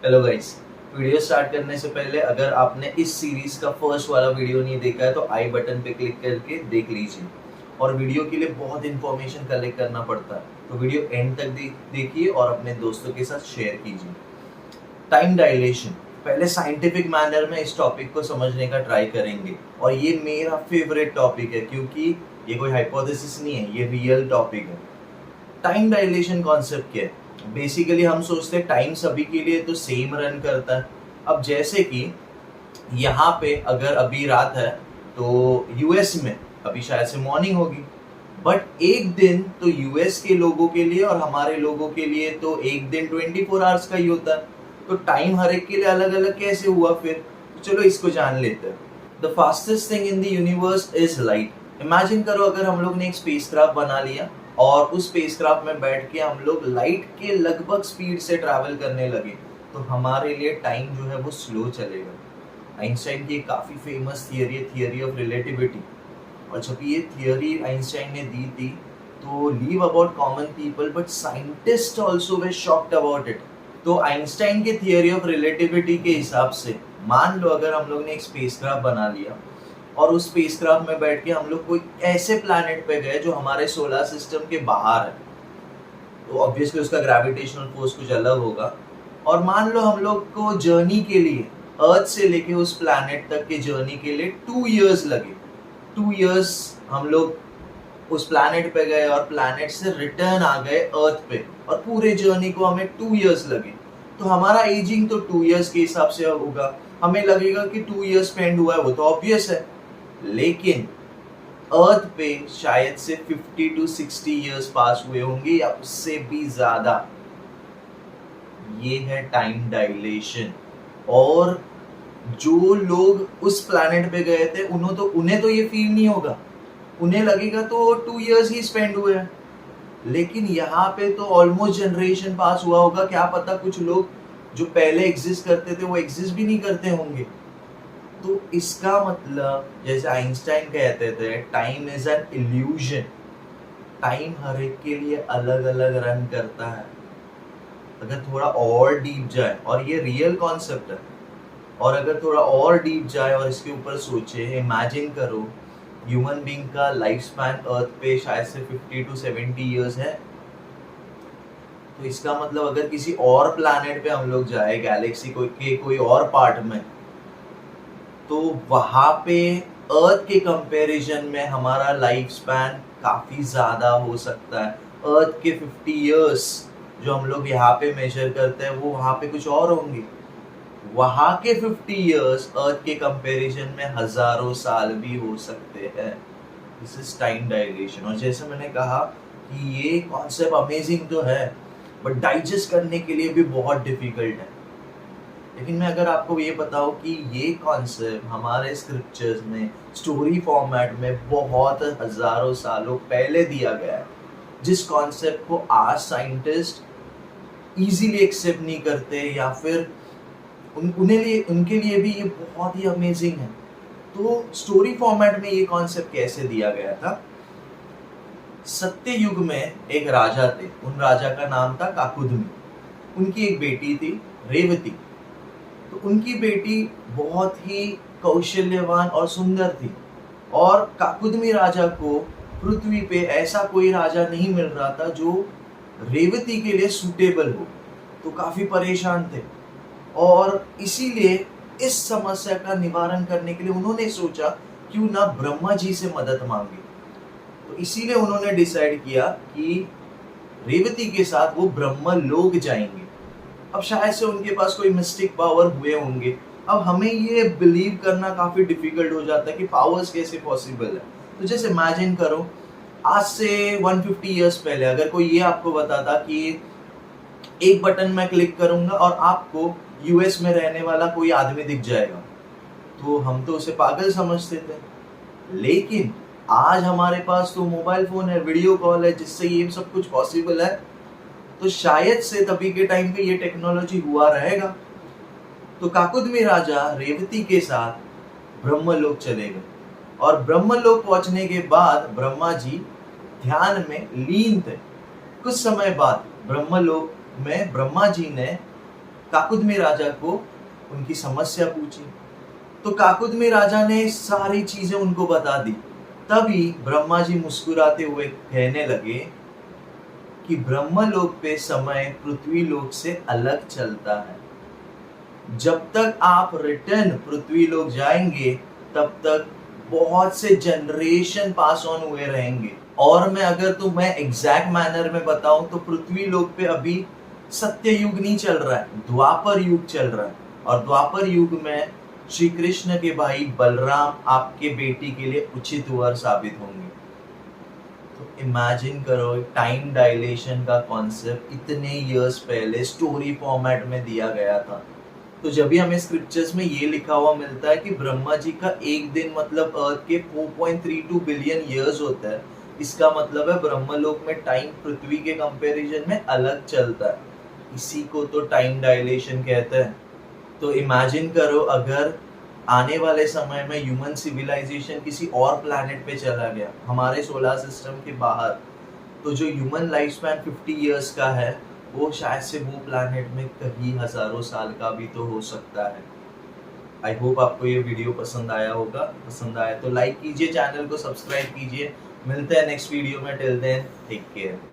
Hello guys. Video start करने से पहले अगर आपने इस सीरीज का फर्स्ट वाला वीडियो नहीं देखा है तो आई बटन पे क्लिक करके देख लीजिए। और वीडियो के लिए बहुत इंफॉर्मेशन कलेक्ट करना पड़ता है, तो वीडियो एंड तक देखिए और अपने दोस्तों के साथ शेयर कीजिए। टाइम डायलेशन, पहले साइंटिफिक मैनर में इस टॉपिक को समझने का ट्राई करेंगे। और ये मेरा फेवरेट टॉपिक है क्योंकि ये कोई हाइपोथेसिस नहीं है, ये रियल टॉपिक है। टाइम डायलेशन कॉन्सेप्ट क्या है? बेसिकली हम सोचते हैं टाइम सभी के लिए तो सेम रन करता है। अब जैसे कि यहाँ पे अगर अभी रात है तो यूएस में अभी शायद से मॉर्निंग होगी, बट एक दिन तो यूएस के लोगों के लिए और हमारे लोगों के लिए तो एक दिन 24 आवर्स का ही होता है। तो टाइम हर एक के लिए अलग अलग कैसे हुआ फिर? तो चलो इसको जान लेते हैं। The fastest thing in the universe is light. Imagine करो अगर हम लोग ने एक स्पेसक्राफ्ट बना लिया और उस स्पेसक्राफ्ट में बैठ के हम लोग लाइट के लगभग स्पीड से ट्रैवल करने लगे, तो हमारे लिए टाइम जो है वो स्लो चलेगा। आइंस्टाइन की काफ़ी फेमस थियरी है, थियरी ऑफ रिलेटिविटी। और जब ये थियरी आइंस्टाइन ने दी थी तो leave about common people, but scientist also way shocked about it. तो आइंस्टाइन के थियरी ऑफ रिलेटिविटी के हिसाब से मान लो अगर हम लोग ने एक स्पेसक्राफ्ट बना लिया और उस स्पेसक्राफ्ट में बैठ के हम लोग कोई ऐसे प्लैनेट पे गए जो हमारे सोलर सिस्टम के बाहर है, तो ऑब्वियसली उसका ग्रेविटेशनल फोर्स कुछ अलग होगा। और मान लो हम लोग को जर्नी के लिए अर्थ से लेके उस प्लैनेट तक के जर्नी के लिए 2 इयर्स लगे। 2 इयर्स हम लोग उस प्लैनेट पे गए और प्लैनेट से रिटर्न आ गए अर्थ पे, और पूरे जर्नी को हमें 2 इयर्स लगे। तो हमारा एजिंग तो 2 इयर्स के हिसाब से होगा। हमें लगेगा कि 2 इयर्स स्पेंड हुआ है, वो तो ऑब्वियस है। लेकिन अर्थ पे शायद से 50 to 60 इयर्स पास हुए होंगे या उससे भी ज्यादा। ये है टाइम डायलेशन। और जो लोग उस प्लैनेट पे गए थे उन्हें तो ये फील नहीं होगा, उन्हें लगेगा तो 2 इयर्स ही स्पेंड हुए हैं। लेकिन यहाँ पे तो ऑलमोस्ट जनरेशन पास हुआ होगा, क्या पता कुछ लोग जो पहले एग्जिस्ट करते थे वो एग्जिस्ट भी नहीं करते होंगे। तो इसका मतलब जैसे आइंस्टाइन कहते थे, time is an illusion. Time हर एक के लिए अलग अलग रन करता है। अगर थोड़ा और डीप जाए, और ये रियल कॉन्सेप्ट है, और अगर थोड़ा और डीप जाए और इसके ऊपर सोचे, इमेजिन करो ह्यूमन बीइंग का लाइफ स्पैन अर्थ पे शायद से 50 to 70 इयर्स है। तो इसका मतलब अगर किसी और प्लैनेट पे हम लोग जाए, गैलेक्सी के कोई और पार्ट में, तो वहां पे अर्थ के कंपैरिजन में हमारा लाइफ स्पैन काफी ज्यादा हो सकता है। अर्थ के 50 इयर्स जो हम लोग यहाँ पे मेजर करते हैं वो वहां पे कुछ और होंगे। वहां के 50 इयर्स अर्थ के कंपैरिजन में हजारों साल भी हो सकते हैं। This is time dilation. और जैसे मैंने कहा कि ये कॉन्सेप्ट अमेजिंग तो है, बट डाइजेस्ट करने के लिए भी बहुत डिफिकल्ट है। लेकिन मैं अगर आपको ये बताऊं कि ये कॉन्सेप्ट हमारे स्क्रिप्चर्स में स्टोरी फॉर्मेट में बहुत हजारों सालों पहले दिया गया है, जिस कॉन्सेप्ट को आज साइंटिस्ट इजीली एक्सेप्ट नहीं करते, या फिर उनके लिए भी ये बहुत ही अमेजिंग है। तो स्टोरी फॉर्मेट में ये कॉन्सेप्ट कैसे दिया गया था? सत्य युग में एक राजा थे, उन राजा का नाम था काकुदमी। उनकी एक बेटी थी रेवती। तो उनकी बेटी बहुत ही कौशल्यवान और सुंदर थी, और काकुदमी राजा को पृथ्वी पे ऐसा कोई राजा नहीं मिल रहा था जो रेवती के लिए सूटेबल हो। तो काफी परेशान थे, और इसीलिए इस समस्या का निवारण करने के लिए उन्होंने सोचा क्यों ना ब्रह्मा जी से मदद मांगे। तो इसीलिए उन्होंने डिसाइड किया कि रेवती के साथ वो ब्रह्मलोक जाएंगे। अब शायद से उनके पास कोई मिस्टिक पावर हुए होंगे। अब हमें ये बिलीव करना काफी डिफिकल्ट हो जाता है कि पावर्स कैसे पॉसिबल है। तो जैसे इमेजिन करो आज से 150 इयर्स पहले अगर कोई ये आपको बताता कि एक बटन मैं क्लिक करूंगा और आपको यूएस में रहने वाला कोई आदमी दिख जाएगा, तो हम तो उसे पागल समझते थे। लेकिन आज हमारे पास तो मोबाइल फोन है, वीडियो कॉल है, जिससे ये सब कुछ पॉसिबल है। तो शायद से तभी के टाइम पे ये टेक्नोलॉजी हुआ रहेगा। तो काकुदमी राजा रेवती के साथ ब्रह्मलोक चले गए, और ब्रह्मलोक पहुंचने के बाद ब्रह्मा जी ध्यान में लीन थे। कुछ समय बाद ब्रह्मलोक में ब्रह्मा जी ने काकुदमी राजा को उनकी समस्या पूछी, तो काकुदमी राजा ने सारी चीजें उनको बता दी। तभी ब्रह्मा जी मुस्कुराते हुए कहने लगे कि ब्रह्मलोक पे समय पृथ्वी लोक से अलग चलता है। जब तक आप रिटर्न पृथ्वी लोक जाएंगे तब तक बहुत से जनरेशन पास ऑन हुए रहेंगे। और मैं अगर तुम्हें एग्जैक्ट मैनर में बताऊं तो पृथ्वी लोक पे अभी सत्य युग नहीं चल रहा है, द्वापर युग चल रहा है। और द्वापर युग में श्री कृष्ण के भाई बलराम आपके बेटी के लिए उचित वर साबित होंगे। तो इमेजिन करो, टाइम डायलेशन का कॉन्सेप्ट इतने इयर्स पहले स्टोरी फॉर्मेट में दिया गया था। तो जब भी हमें स्क्रिप्चर्स में ये लिखा हुआ मिलता है कि ब्रह्मा जी का एक दिन मतलब अर्थ के 4.32 बिलियन ईयर्स होता है, इसका मतलब है ब्रह्मलोक में टाइम पृथ्वी के कंपैरिजन में अलग चलता है। इसी को तो टाइम डायलेशन कहते हैं। तो इमेजिन करो, अगर आने वाले समय में ह्यूमन सिविलाइजेशन किसी और प्लैनेट पे चला गया, हमारे सोलर सिस्टम के बाहर, तो जो ह्यूमन लाइफ स्पैन 50 इयर्स का है, वो शायद से वो प्लैनेट में कहीं हजारों साल का भी तो हो सकता है। आई होप आपको ये वीडियो पसंद आया होगा। पसंद आया तो लाइक कीजिए, चैनल को सब्सक्राइब कीजिए। मिलते हैं नेक्स्ट वीडियो में। Till then take care.